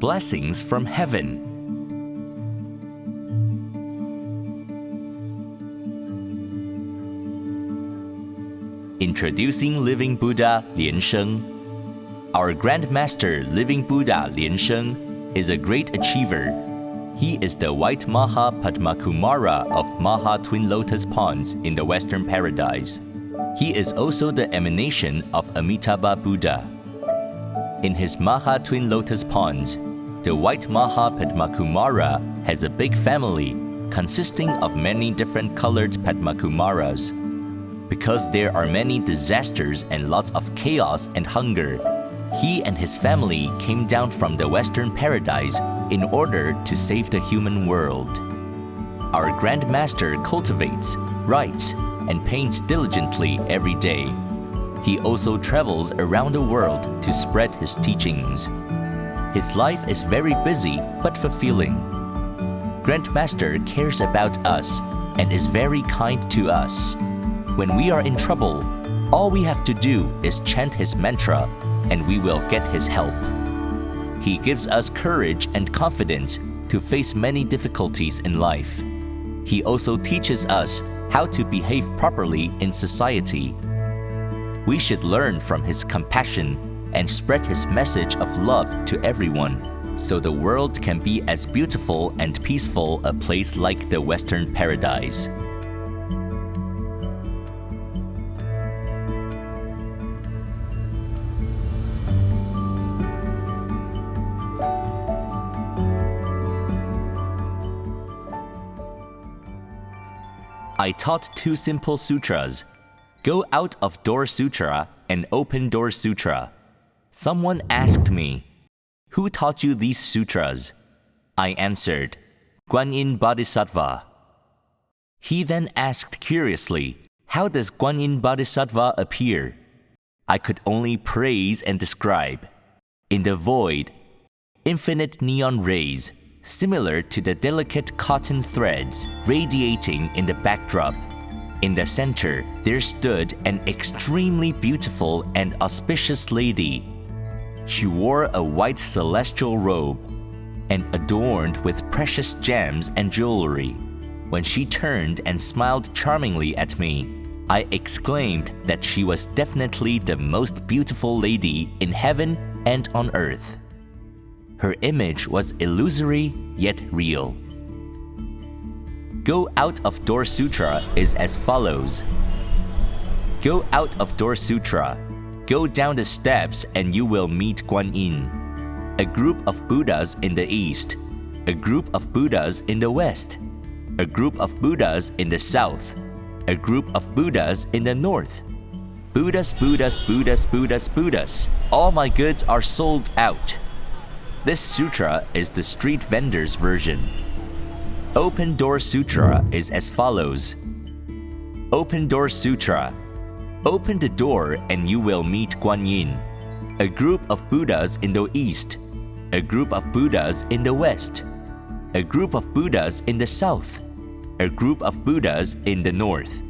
blessings from heaven. Introducing Living Buddha Lian Sheng. Our Grand Master Living Buddha Lian Sheng is a great achiever. He is the white Maha Padmakumara of Maha Twin Lotus Ponds in the Western Paradise. He is also the emanation of Amitabha Buddha. In his Maha Twin Lotus Ponds, the white Maha Padmakumara has a big family consisting of many different colored Padmakumaras. Because there are many disasters and lots of chaos and hunger, he and his family came down from the Western Paradise in order to save the human world. Our Grand Master cultivates, writes, and paints diligently every day. He also travels around the world to spread his teachings. His life is very busy but fulfilling. Grand Master cares about us and is very kind to us. When we are in trouble, all we have to do is chant his mantra and we will get his help. He gives us courage and confidence to face many difficulties in life. He also teaches us how to behave properly in society. We should learn from his compassion and spread his message of love to everyone, so the world can be as beautiful and peaceful a place like the Western Paradise. I taught two simple sutras, Go Out of Door Sutra and Open Door Sutra. Someone asked me, Who taught you these sutras? I answered, Guanyin Bodhisattva. He then asked curiously, How does Guanyin Bodhisattva appear? I could only praise and describe. In the void, infinite neon rays, similar to the delicate cotton threads radiating in the backdrop. In the center, there stood an extremely beautiful and auspicious lady. She wore a white celestial robe and adorned with precious gems and jewelry. When she turned and smiled charmingly at me, I exclaimed that she was definitely the most beautiful lady in heaven and on earth. Her image was illusory yet real. Go Out of Door Sutra is as follows. Go Out of Door Sutra. Go down the steps and you will meet Guanyin. A group of Buddhas in the east. A group of Buddhas in the west. A group of Buddhas in the south. A group of Buddhas in the north. Buddhas, Buddhas, Buddhas, Buddhas, Buddhas. All my goods are sold out. This sutra is the street vendor's version. Open Door Sutra is as follows. Open Door Sutra. Open the door and you will meet Guanyin. A group of Buddhas in the east. A group of Buddhas in the west. A group of Buddhas in the south. A group of Buddhas in the north.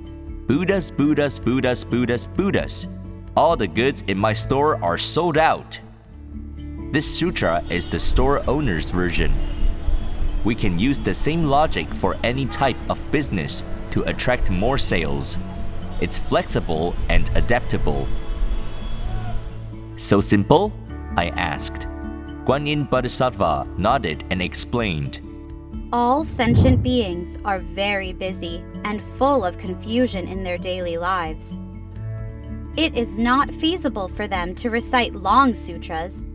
Buddhas, Buddhas, Buddhas, Buddhas, Buddhas. All the goods in my store are sold out. This sutra is the store owner's version. We can use the same logic for any type of business to attract more sales. It's flexible and adaptable. So simple? I asked. Guanyin Bodhisattva nodded and explained. All sentient beings are very busy and full of confusion in their daily lives. It is not feasible for them to recite long sutras.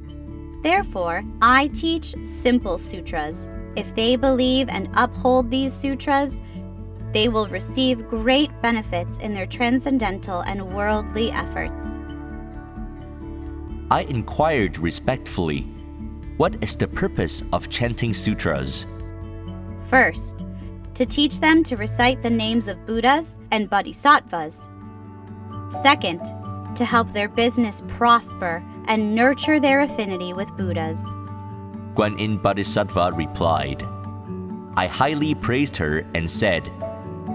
Therefore, I teach simple sutras. If they believe and uphold these sutras, they will receive great benefits in their transcendental and worldly efforts. I inquired respectfully, what is the purpose of chanting sutras? First, to teach them to recite the names of Buddhas and Bodhisattvas. Second, to help their business prosper and nurture their affinity with Buddhas. Guanyin Bodhisattva replied. I highly praised her and said,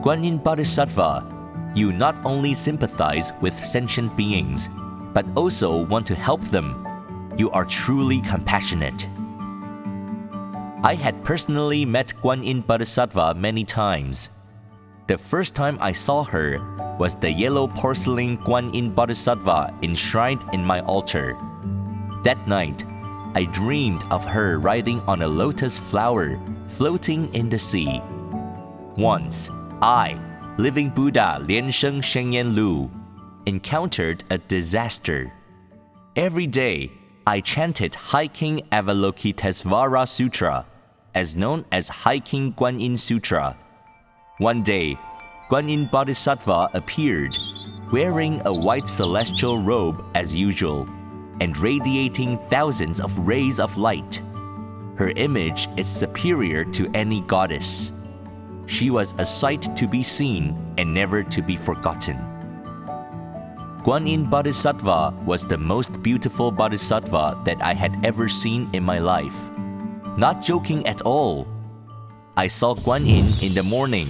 Guanyin Bodhisattva, you not only sympathize with sentient beings, but also want to help them. You are truly compassionate. I had personally met Guanyin Bodhisattva many times. The first time I saw her was the yellow porcelain Guanyin Bodhisattva enshrined in my altar. That night, I dreamed of her riding on a lotus flower floating in the sea. Once, I, Living Buddha Lian Sheng Sheng-yen Lu, encountered a disaster. Every day, I chanted High King Avalokitesvara Sutra, as known as High King Guanyin Sutra. One day, Guanyin Bodhisattva appeared, wearing a white celestial robe as usual, and radiating thousands of rays of light. Her image is superior to any goddess. She was a sight to be seen and never to be forgotten. Guanyin Bodhisattva was the most beautiful bodhisattva that I had ever seen in my life. Not joking at all. I saw Guanyin in the morning.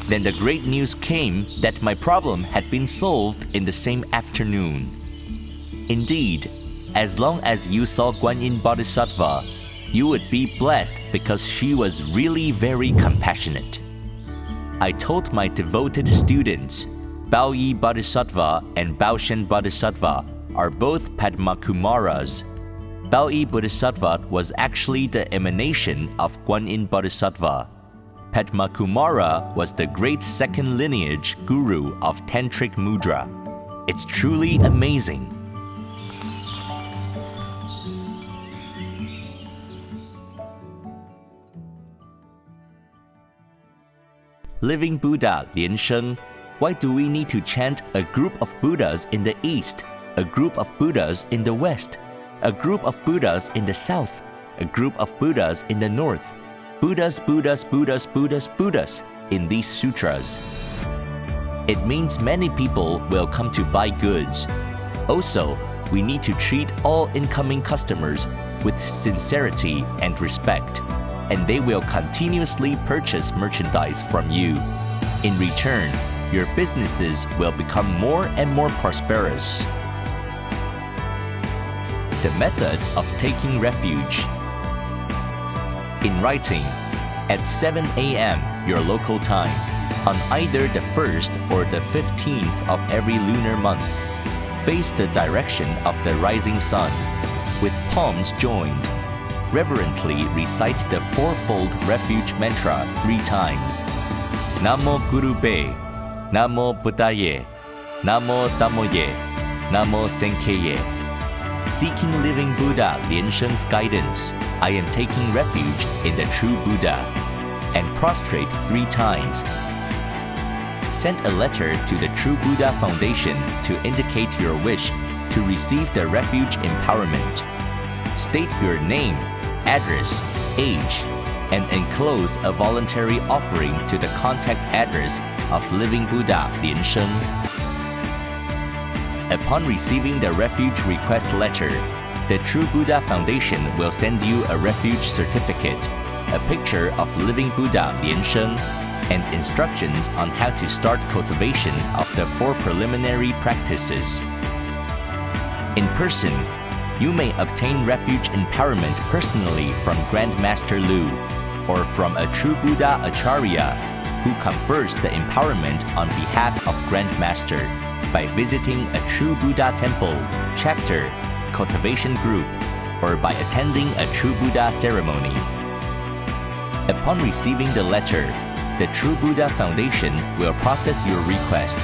Then the great news came that my problem had been solved in the same afternoon. Indeed, as long as you saw Guanyin Bodhisattva, you would be blessed because she was really very compassionate. I told my devoted students, Bao Yi Bodhisattva and Bao Shen Bodhisattva are both Padmakumaras. Bao Yi Bodhisattva was actually the emanation of Guanyin Bodhisattva. Padmakumara was the great second lineage guru of Tantric Mudra. It's truly amazing. Living Buddha Lian Sheng, why do we need to chant a group of Buddhas in the East, a group of Buddhas in the West, a group of Buddhas in the South, a group of Buddhas in the North, Buddhas, Buddhas, Buddhas, Buddhas, Buddhas in these sutras? It means many people will come to buy goods. Also, we need to treat all incoming customers with sincerity and respect, and they will continuously purchase merchandise from you. In return, your businesses will become more and more prosperous. The methods of taking refuge. In writing, at 7 a.m. your local time, on either the 1st or the 15th of every lunar month, face the direction of the rising sun, with palms joined. Reverently recite the fourfold refuge mantra 3 times. Namo Guru Be, Namo Buddhaye, Namo Dhammoye, Namo Sankeye. Seeking Living Buddha Lian Sheng's guidance, I am taking refuge in the true Buddha, and prostrate 3 times. Send a letter to the True Buddha Foundation to indicate your wish to receive the refuge empowerment. State your name, address, age, and enclose a voluntary offering to the contact address of Living Buddha Lian Sheng. Upon receiving the refuge request letter, the True Buddha Foundation will send you a refuge certificate, a picture of Living Buddha Lian Sheng, and instructions on how to start cultivation of the 4 preliminary practices. In person, you may obtain refuge empowerment personally from Grand Master Lu, or from a True Buddha Acharya who confers the empowerment on behalf of Grand Master by visiting a True Buddha temple, chapter, cultivation group, or by attending a True Buddha ceremony. Upon receiving the letter, the True Buddha Foundation will process your request